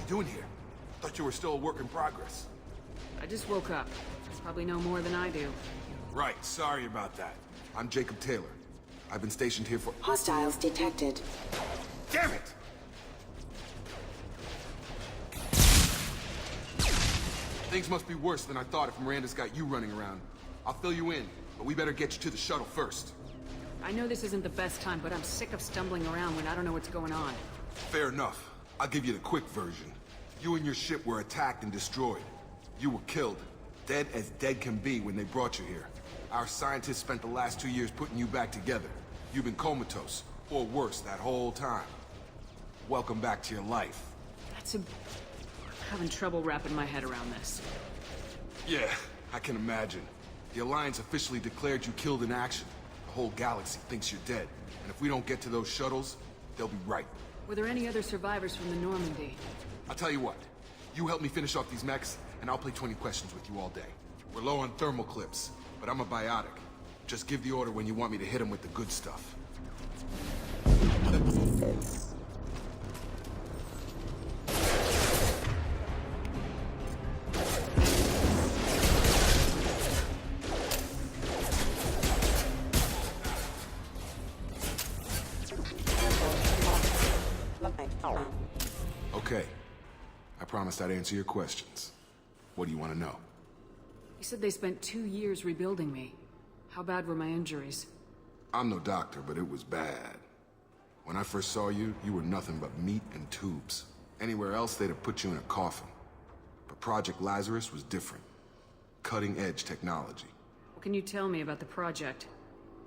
doing here? Thought you were still a work in progress. I just woke up. You probably know more than I do. Right, sorry about that. I'm Jacob Taylor. I've been stationed here for— Hostiles detected. Damn it! Things must be worse than I thought if Miranda's got you running around. I'll fill you in, but we better get you to the shuttle first. I know this isn't the best time, but I'm sick of stumbling around when I don't know what's going on. Fair enough. I'll give you the quick version. You and your ship were attacked and destroyed. You were killed. Dead as dead can be when they brought you here. Our scientists spent the last 2 years putting you back together. You've been comatose, or worse, that whole time. Welcome back to your life. I'm having trouble wrapping my head around this. Yeah, I can imagine. The Alliance officially declared you killed in action. The whole galaxy thinks you're dead. And if we don't get to those shuttles, they'll be right. Were there any other survivors from the Normandy? I'll tell you what. You help me finish off these mechs, and I'll play 20 questions with you all day. We're low on thermal clips, but I'm a biotic. Just give the order when you want me to hit them with the good stuff. Okay. I promised I'd answer your questions. What do you want to know? You said they spent 2 years rebuilding me. How bad were my injuries? I'm no doctor, but it was bad. When I first saw you, you were nothing but meat and tubes. Anywhere else, they'd have put you in a coffin. But Project Lazarus was different. Cutting-edge technology. What can you tell me about the project?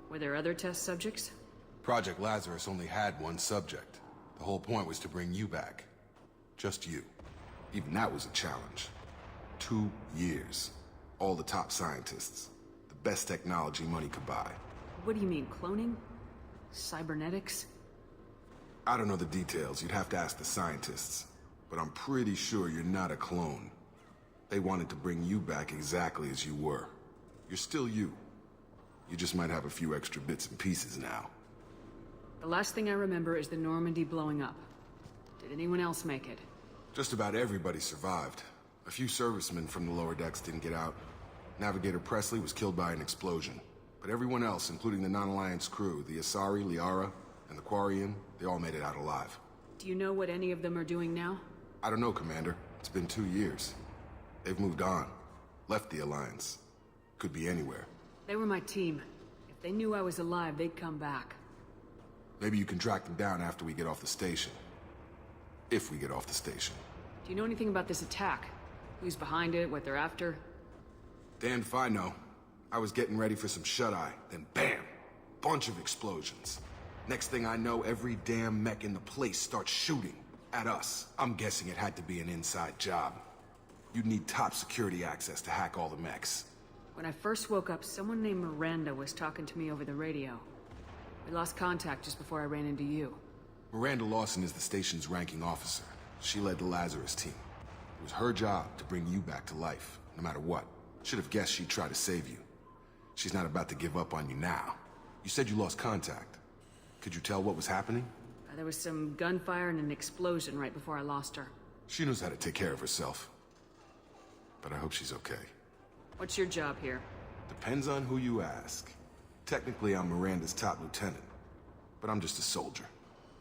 Were there other test subjects? Project Lazarus only had one subject. The whole point was to bring you back. Just you. Even that was a challenge. 2 years. All the top scientists. The best technology money could buy. What do you mean, cloning? Cybernetics? I don't know the details. You'd have to ask the scientists. But I'm pretty sure you're not a clone. They wanted to bring you back exactly as you were. You're still you. You just might have a few extra bits and pieces now. The last thing I remember is the Normandy blowing up. Did anyone else make it? Just about everybody survived. A few servicemen from the lower decks didn't get out. Navigator Presley was killed by an explosion. But everyone else, including the non-Alliance crew, the Asari, Liara, and the Quarian, they all made it out alive. Do you know what any of them are doing now? I don't know, Commander. It's been 2 years. They've moved on. Left the Alliance. Could be anywhere. They were my team. If they knew I was alive, they'd come back. Maybe you can track them down after we get off the station. If we get off the station. Do you know anything about this attack? Who's behind it, what they're after? Damned if I know. I was getting ready for some shut-eye, then bam! Bunch of explosions. Next thing I know, every damn mech in the place starts shooting at us. I'm guessing it had to be an inside job. You'd need top security access to hack all the mechs. When I first woke up, someone named Miranda was talking to me over the radio. We lost contact just before I ran into you. Miranda Lawson is the station's ranking officer. She led the Lazarus team. It was her job to bring you back to life, no matter what. Should have guessed she'd try to save you. She's not about to give up on you now. You said you lost contact. Could you tell what was happening? There was some gunfire and an explosion right before I lost her. She knows how to take care of herself. But I hope she's okay. What's your job here? Depends on who you ask. Technically, I'm Miranda's top lieutenant. But I'm just a soldier.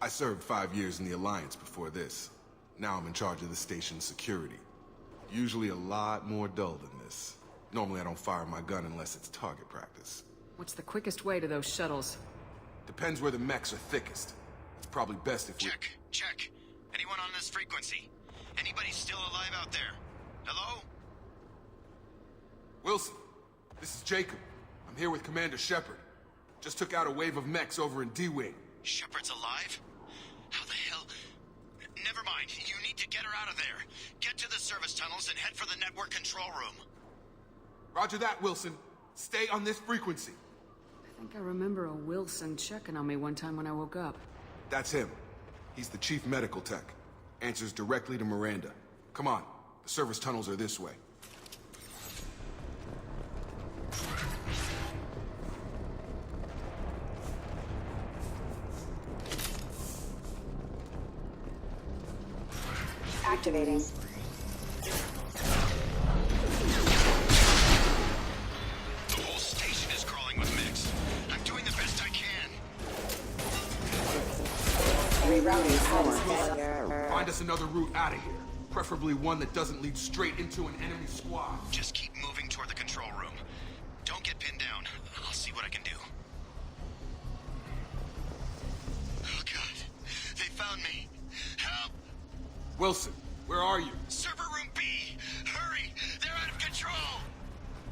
I served 5 years in the Alliance before this. Now I'm in charge of the station's security. Usually a lot more dull than this. Normally I don't fire my gun unless it's target practice. What's the quickest way to those shuttles? Depends where the mechs are thickest. It's probably best if we— Check. Anyone on this frequency? Anybody still alive out there? Hello? Wilson, this is Jacob. I'm here with Commander Shepard. Just took out a wave of mechs over in D-Wing. Shepard's alive? How the hell? Never mind. You need to get her out of there. Get to the service tunnels and head for the network control room. Roger that, Wilson. Stay on this frequency. I think I remember a Wilson checking on me one time when I woke up. That's him. He's the chief medical tech. Answers directly to Miranda. Come on. The service tunnels are this way. activating. The whole station is crawling with mix. I'm doing the best I can. Rerouting power. Find us another route out of here. Preferably one that doesn't lead straight into an enemy squad. Just keep moving toward the control room. Don't get pinned down. I'll see what I can do. Oh, God. They found me. Help! Wilson, where are you? Server room B! Hurry! They're out of control!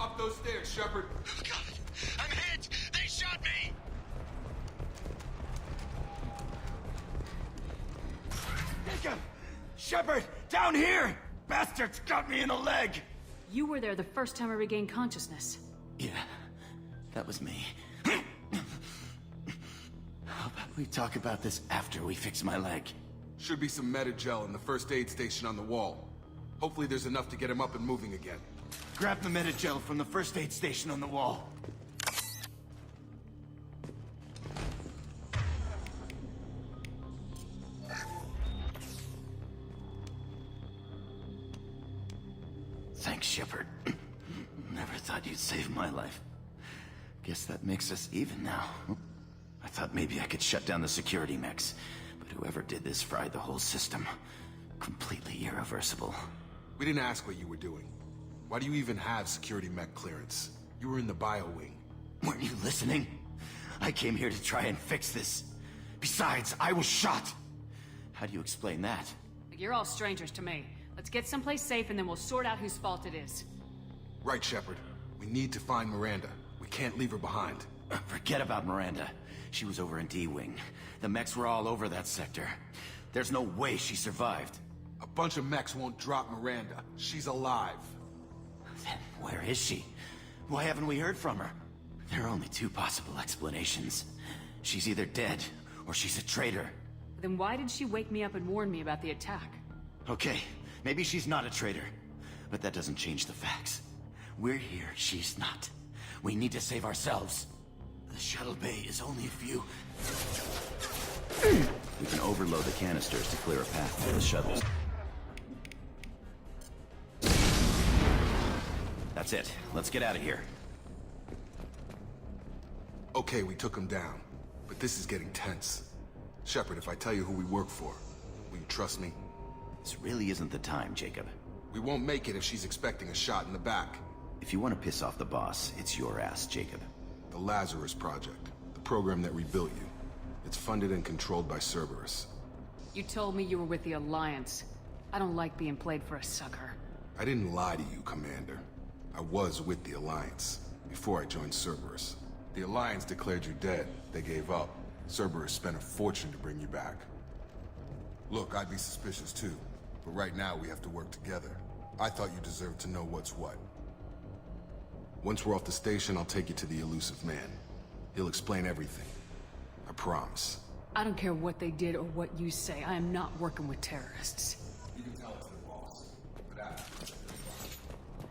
Up those stairs, Shepard. Oh, God! I'm hit! They shot me! Jacob! Shepard! Down here! Bastards got me in the leg! You were there the first time I regained consciousness. Yeah, that was me. How about we talk about this after we fix my leg? Should be some Medi-gel in the first aid station on the wall. Hopefully there's enough to get him up and moving again. Grab the Medi-gel from the first aid station on the wall. Thanks, Shepard. Never thought you'd save my life. Guess that makes us even now. I thought maybe I could shut down the security mechs, but whoever did this fried the whole system. Completely irreversible. We didn't ask what you were doing. Why do you even have security mech clearance? You were in the bio wing. Weren't you listening? I came here to try and fix this. Besides, I was shot. How do you explain that? You're all strangers to me. Let's get someplace safe and then we'll sort out whose fault it is. Right, Shepard. We need to find Miranda. We can't leave her behind. Forget about Miranda. She was over in D-Wing. The mechs were all over that sector. There's no way she survived. A bunch of mechs won't drop Miranda. She's alive. Then where is she? Why haven't we heard from her? There are only two possible explanations. She's either dead, or she's a traitor. Then why did she wake me up and warn me about the attack? Okay, maybe she's not a traitor. But that doesn't change the facts. We're here, she's not. We need to save ourselves. The shuttle bay is only a few... We can overload the canisters to clear a path for the shuttles. That's it. Let's get out of here. Okay, we took him down. But this is getting tense. Shepard, if I tell you who we work for, will you trust me? This really isn't the time, Jacob. We won't make it if she's expecting a shot in the back. If you want to piss off the boss, it's your ass, Jacob. The Lazarus Project. The program that rebuilt you. It's funded and controlled by Cerberus. You told me you were with the Alliance. I don't like being played for a sucker. I didn't lie to you, Commander. I was with the Alliance, before I joined Cerberus. The Alliance declared you dead. They gave up. Cerberus spent a fortune to bring you back. Look, I'd be suspicious too. But right now, we have to work together. I thought you deserved to know what's what. Once we're off the station, I'll take you to the elusive man. He'll explain everything. I promise. I don't care what they did or what you say. I am not working with terrorists. You can tell him.